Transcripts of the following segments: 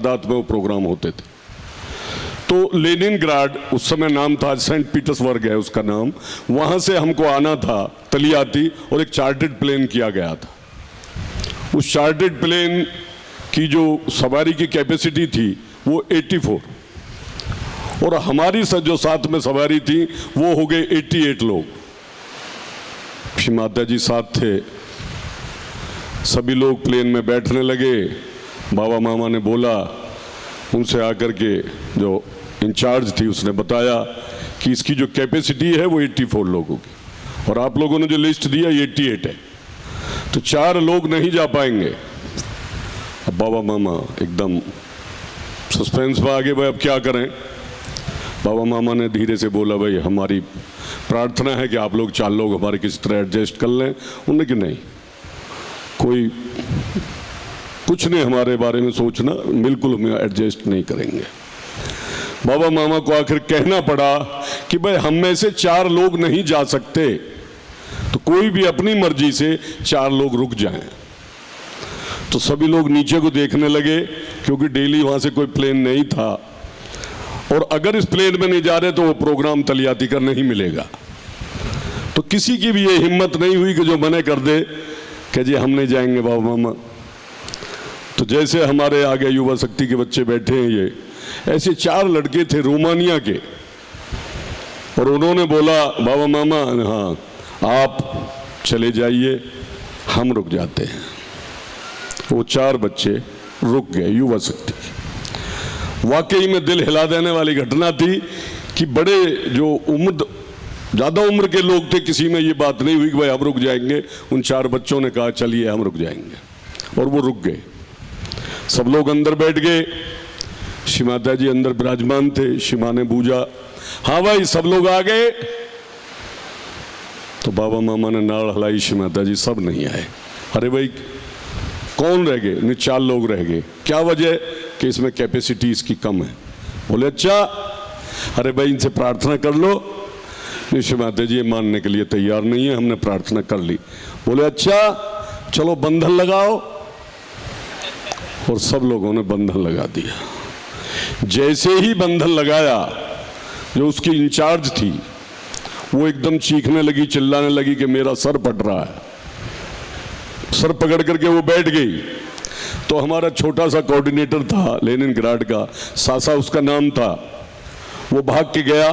में वो प्रोग्राम होते थे। तो लेनिनग्राड उस समय नाम था, सेंट पीटर्सबर्ग है उसका नाम, वहां से हमको आना था तलियाती, और एक चार्टर्ड प्लेन किया गया था। उस चार्टर्ड प्लेन की जो सवारी की कैपेसिटी थी वो 84, और हमारी जो साथ में सवारी थी वो हो गए 88 लोग। श्री माता जी साथ थे, सभी लोग प्लेन में बैठने लगे। बाबा मामा ने बोला, उनसे आकर के जो इंचार्ज थी उसने बताया कि इसकी जो कैपेसिटी है वो 84 लोगों की, और आप लोगों ने जो लिस्ट दिया 88 है, तो 4 लोग नहीं जा पाएंगे। अब बाबा मामा एकदम सस्पेंस में आ गए, भाई अब क्या करें। बाबा मामा ने धीरे से बोला, भाई हमारी प्रार्थना है कि आप लोग 4 लोग हमारे किसी तरह एडजस्ट कर लें। उन्होंने कि नहीं, कोई कुछ नहीं हमारे बारे में सोचना, बिल्कुल हम एडजस्ट नहीं करेंगे। बाबा मामा को आखिर कहना पड़ा कि भाई हम में से 4 लोग नहीं जा सकते, तो कोई भी अपनी मर्जी से 4 लोग रुक जाएं। तो सभी लोग नीचे को देखने लगे, क्योंकि डेली वहां से कोई प्लेन नहीं था, और अगर इस प्लेन में नहीं जा रहे तो वो प्रोग्राम तलियाती का नहीं मिलेगा। तो किसी की भी ये हिम्मत नहीं हुई कि जो मने कर दे कि जी हम नहीं जाएंगे बाबा मामा। तो जैसे हमारे आगे युवा शक्ति के बच्चे बैठे हैं, ये ऐसे 4 लड़के थे रोमानिया के, और उन्होंने बोला, बाबा मामा हाँ आप चले जाइए, हम रुक जाते हैं। वो 4 बच्चे रुक गए, युवा शक्ति। वाकई में दिल हिला देने वाली घटना थी कि बड़े जो ज़्यादा उम्र के लोग थे, किसी में ये बात नहीं हुई कि भाई हम रुक जाएंगे। उन 4 बच्चों ने कहा चलिए हम रुक जाएंगे, और वो रुक गए। सब लोग अंदर बैठ गए। श्री माता जी अंदर विराजमान थे। श्री माँ ने पूछा, हाँ भाई सब लोग आ गए? तो बाबा मामा ने नाड़ हलाई, श्री माता जी सब नहीं आए। अरे भाई कौन रह गए? नहीं 4 लोग रह गए। क्या वजह? कि इसमें कैपेसिटी इसकी कम है। बोले अच्छा, अरे भाई इनसे प्रार्थना कर लो। श्री माता जी मानने के लिए तैयार नहीं है, हमने प्रार्थना कर ली। बोले अच्छा चलो बंधन लगाओ, और सब लोगों ने बंधन लगा दिया। जैसे ही बंधन लगाया, जो उसकी इंचार्ज थी वो एकदम चीखने लगी, चिल्लाने लगी कि मेरा सर फट रहा है। सर पकड़ करके वो बैठ गई। तो हमारा छोटा सा कोऑर्डिनेटर था लेनिनग्राड का, सासा उसका नाम था, वो भाग के गया,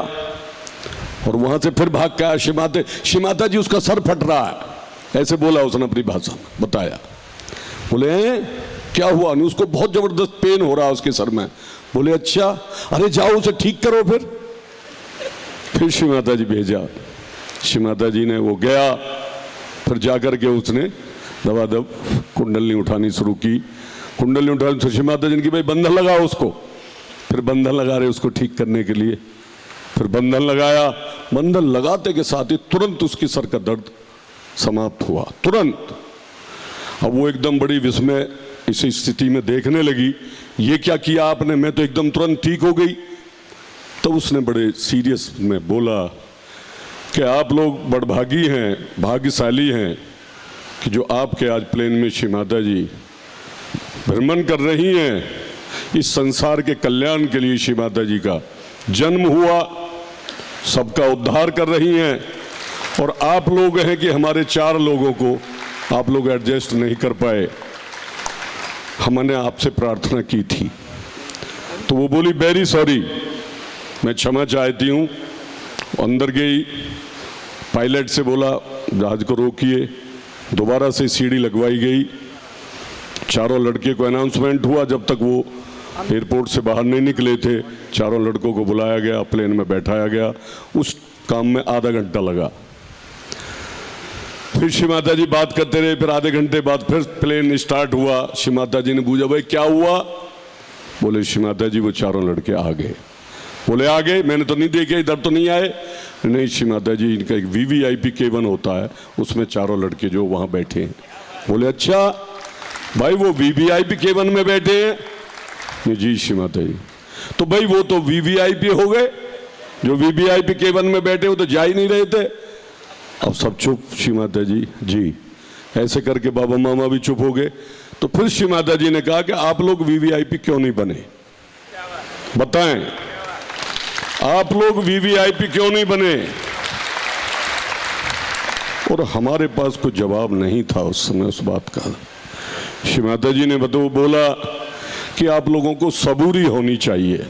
और वहां से फिर भाग के आया। श्री माता जी उसका सर फट रहा है, ऐसे बोला उसने अपनी भाषा में, बताया। बोले क्या हुआ? नहीं उसको बहुत जबरदस्त पेन हो रहा है उसके सर में। बोले अच्छा, अरे जाओ उसे ठीक करो। फिर श्री माता जी भेजा। श्री माता जी ने वो गया, फिर जाकर के उसने दबादब कुंडली उठानी शुरू की। कुंडली उठानी तो श्री माता जी ने की, भाई बंधन लगाओ उसको। फिर बंधन लगा रहे उसको ठीक करने के लिए। फिर बंधन लगाया। बंधन लगाते के साथ ही तुरंत उसकी सर का दर्द समाप्त हुआ, तुरंत। अब वो एकदम बड़ी विस्मय इस स्थिति में देखने लगी, ये क्या किया आपने? मैं तो एकदम तुरंत ठीक हो गई। तो उसने बड़े सीरियस में बोला कि आप लोग बड़भागी हैं, भाग्यशाली हैं कि जो आपके आज प्लेन में श्री माता जी भ्रमण कर रही हैं। इस संसार के कल्याण के लिए श्री माता जी का जन्म हुआ, सबका उद्धार कर रही हैं, और आप लोग हैं कि हमारे 4 लोगों को आप लोग एडजस्ट नहीं कर पाए। हमने आपसे प्रार्थना की थी। तो वो बोली वेरी सॉरी, मैं क्षमा चाहती हूँ। अंदर गई, पायलट से बोला जहाज को रोकिए। दोबारा से सीढ़ी लगवाई गई। 4 लड़के को अनाउंसमेंट हुआ, जब तक वो एयरपोर्ट से बाहर नहीं निकले थे 4 लड़कों को बुलाया गया, प्लेन में बैठाया गया। उस काम में आधा घंटा लगा। फिर श्री माता जी बात करते रहे। फिर आधे घंटे बाद फिर प्लेन स्टार्ट हुआ। श्री माता जी ने पूछा, भाई क्या हुआ? बोले श्री माता जी वो 4 लड़के आ गए। बोले आ गए? मैंने तो नहीं देखे, इधर तो नहीं आए। नहीं श्री माता जी, इनका एक VVIP केबिन होता है, उसमें 4 लड़के जो वहाँ बैठे हैं। बोले अच्छा भाई वो VVIP केबिन में बैठे हैं? नहीं जी श्री माता जी। तो भाई वो तो VVIP हो गए, जो VVIP केबिन में बैठे वो तो जा ही नहीं रहे थे। अब सब चुप। श्री माता जी जी ऐसे करके बाबा मामा भी चुप हो गए। तो तो फिर श्री माता जी ने कहा कि आप लोग वीवीआईपी क्यों नहीं बने, बताएं आप लोग वीवीआईपी क्यों नहीं बने। और हमारे पास कोई जवाब नहीं था उस समय उस बात का। श्री माता जी ने बोला कि आप लोगों को सबूरी होनी चाहिए।